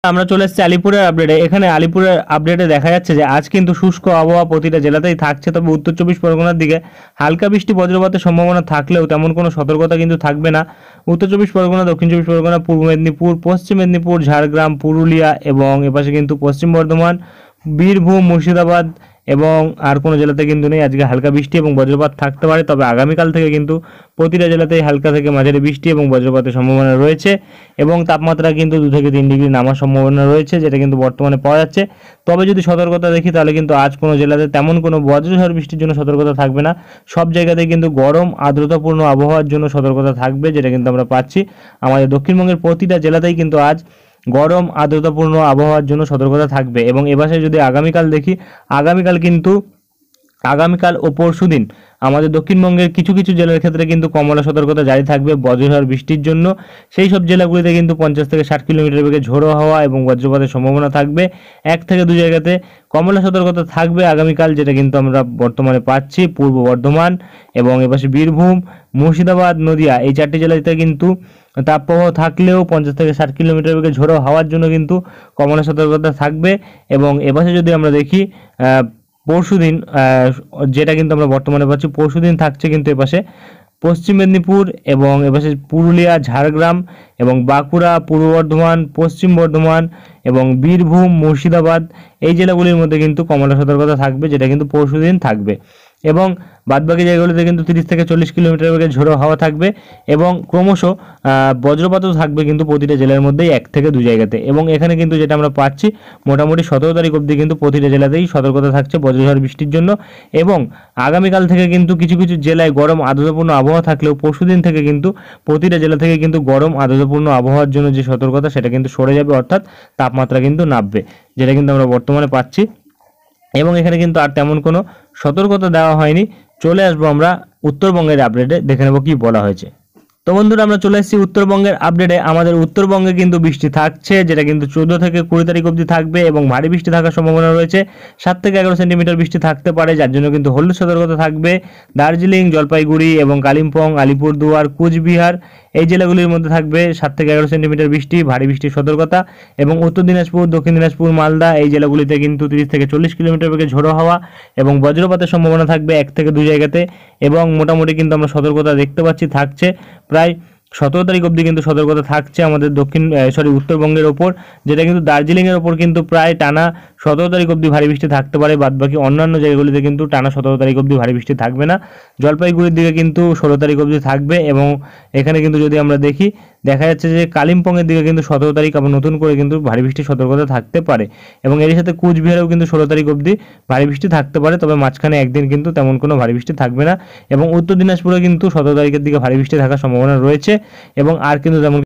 আমরা চলে এসেছি আলিপুরের আপডেটে। এখানে আলিপুরের আপডেটে দেখা যাচ্ছে যে আজ কিন্তু শুষ্ক আবহাওয়া প্রতিটা জেলাতেই থাকছে, তবে উত্তর চব্বিশ পরগনার দিকে হালকা বৃষ্টি বজ্রপাতের সম্ভাবনা থাকলেও তেমন কোনো সতর্কতা কিন্তু থাকবে না। উত্তর চব্বিশ পরগনা, দক্ষিণ চব্বিশ পরগনা, পূর্ব মেদিনীপুর, পশ্চিম মেদিনীপুর, ঝাড়গ্রাম, পুরুলিয়া এবং এপাশে কিন্তু পশ্চিম বর্ধমান, বীরভূম, মুর্শিদাবাদ এবং আর কোনো জেলাতে কিন্তু নেই। আজকে হালকা বৃষ্টি এবং বজ্রপাত থাকতে পারে, তবে আগামীকাল থেকে কিন্তু প্রতিটা জেলাতেই হালকা থেকে মাঝারি বৃষ্টি এবং বজ্রপাতের সম্ভাবনা রয়েছে এবং তাপমাত্রা কিন্তু 2 থেকে 3 ডিগ্রি নামার সম্ভাবনা রয়েছে, যেটা কিন্তু বর্তমানে পাওয়া যাচ্ছে। তবে যদি সতর্কতা দেখি তাহলে কিন্তু আজ কোনো জেলাতে তেমন কোনো বজ্রঝড় বৃষ্টির জন্য সতর্কতা থাকবে না। সব জায়গাতেই কিন্তু গরম আর্দ্রতাপূর্ণ আবহাওয়ার জন্য সতর্কতা থাকবে, যেটা কিন্তু আমরা পাচ্ছি। আমাদের দক্ষিণবঙ্গের প্রতিটা জেলাতেই কিন্তু আজ গরম আর্দ্রতাপূর্ণ আবহাওয়ার জন্য সতর্কতা থাকবে। এবং এবারে যদি আগামীকাল দেখি, আগামীকাল ও পরশুদিন আমাদের দক্ষিণবঙ্গের কিছু কিছু জেলার ক্ষেত্রে কিন্তু কমলা সতর্কতা জারি থাকবে বজ্রঝড় বৃষ্টির জন্য। সেই সব জেলাগুলিতে কিন্তু 50 থেকে 60 কিলোমিটার বেগে ঝোড়ো হাওয়া এবং বজ্রপাতের সম্ভাবনা থাকবে। 1 থেকে 2 জায়গাতে কমলা সতর্কতা থাকবে আগামীকাল, যেটা কিন্তু আমরা বর্তমানে পাচ্ছি। পূর্ব বর্ধমান এবং এপাশে বীরভূম, মুর্শিদাবাদ, নদিয়া এই 4টি জেলাতে কিন্তু তাপপ্রবাহ থাকলেও 50 থেকে 60 কিলোমিটার বেগে ঝোড়ো হাওয়ার জন্য কিন্তু কমলা সতর্কতা থাকবে। এবং এপাশে যদি আমরা দেখি পরশুদিন, যেটা কিন্তু আমরা বর্তমানে পাচ্ছি, পরশুদিন থাকছে কিন্তু এপাশে পশ্চিম মেদিনীপুর এবং এপাশে পুরুলিয়া, ঝাড়গ্রাম এবং বাঁকুড়া, পূর্ব বর্ধমান, পশ্চিম বর্ধমান এবং বীরভূম, মুর্শিদাবাদ এই জেলাগুলির মধ্যে কিন্তু কমলা সতর্কতা থাকবে, যেটা কিন্তু পরশুদিন থাকবে। এবং বাদবাকি জায়গাগুলিতে কিন্তু 30 থেকে 40 কিলোমিটার বেগে ঝোড়ো হাওয়া থাকবে এবং ক্রমশ বজ্রপাতও থাকবে কিন্তু প্রতিটা জেলার মধ্যেই 1 থেকে 2 জায়গাতে। এবং এখানে কিন্তু যেটা আমরা পাচ্ছি, মোটামুটি 17 তারিখ অবধি কিন্তু প্রতিটা জেলাতেই সতর্কতা থাকছে বজ্রঝড় বৃষ্টির জন্য। এবং আগামীকাল থেকে কিন্তু কিছু কিছু জেলায় গরম আর্দ্রতাপূর্ণ আবহাওয়া থাকলেও পরশুদিন থেকে কিন্তু প্রতিটা জেলা থেকে কিন্তু গরম আর্দ্রতাপূর্ণ আবহাওয়ার জন্য যে সতর্কতা সেটা কিন্তু সরে যাবে, অর্থাৎ তাপমাত্রা কিন্তু নামবে, যেটা কিন্তু আমরা বর্তমানে পাচ্ছি। এবং এখানে কিন্তু আর তেমন কোনো সতর্কতা দেওয়া হয়নি। চলে আসবো আমরা উত্তরবঙ্গের আপডেটে, দেখে নেবো কি বলা হয়েছে। তো বন্ধুরা, আমরা চলে এসেছি উত্তরবঙ্গের আপডেটে। আমাদের উত্তরবঙ্গে কিন্তু বৃষ্টি থাকছে, যেটা কিন্তু 14 থেকে 20 তারিখ অবধি থাকবে এবং ভারী বৃষ্টি থাকার সম্ভাবনা রয়েছে। 7 থেকে 11 সেন্টিমিটার বৃষ্টি থাকতে পারে, যার জন্য কিন্তু হলুদ সতর্কতা থাকবে দার্জিলিং, জলপাইগুড়ি এবং কালিম্পং, আলিপুরদুয়ার, কুচবিহার এই জেলাগুলির মধ্যে থাকবে 7 থেকে 11 সেন্টিমিটার বৃষ্টি, ভারী বৃষ্টির সতর্কতা। এবং উত্তর দিনাজপুর, দক্ষিণ দিনাজপুর, মালদা এই জেলাগুলিতে কিন্তু 30 থেকে 40 কিলোমিটার বেগে ঝোড়ো হাওয়া এবং বজ্রপাতের সম্ভাবনা থাকবে 1 থেকে 2 জায়গাতে। এবং মোটামুটি কিন্তু আমরা সতর্কতা দেখতে পাচ্ছি থাকছে প্রায় 17 তারিখ অবধি কিন্তু সতর্কতা থাকছে আমাদের উত্তরবঙ্গের ওপর, যেটা কিন্তু দার্জিলিংয়ের ওপর কিন্তু প্রায় টানা 17 তারিখ অবধি ভারী বৃষ্টি থাকতে পারে। বাদবাকি অন্যান্য জায়গাগুলিতে কিন্তু টানা 17 তারিখ অবধি ভারী বৃষ্টি থাকবে না। জলপাইগুড়ির দিকে কিন্তু 16 তারিখ অবধি থাকবে। এবং এখানে কিন্তু যদি আমরা দেখি, দেখা যাচ্ছে যে কালিম্পংয়ের দিকে কিন্তু 17 তারিখ আবার নতুন করে কিন্তু ভারী বৃষ্টির সতর্কতা থাকতে পারে। এবং এর সাথে কুচবিহারেও কিন্তু 16 তারিখ অবধি ভারী বৃষ্টি থাকতে পারে, তবে মাঝখানে একদিন কিন্তু তেমন কোনো ভারী বৃষ্টি থাকবে না। এবং উত্তর দিনাজপুরে কিন্তু 17 তারিখের দিকে ভারী বৃষ্টি থাকার সম্ভাবনা রয়েছে। এবং আর কিন্তু তেমন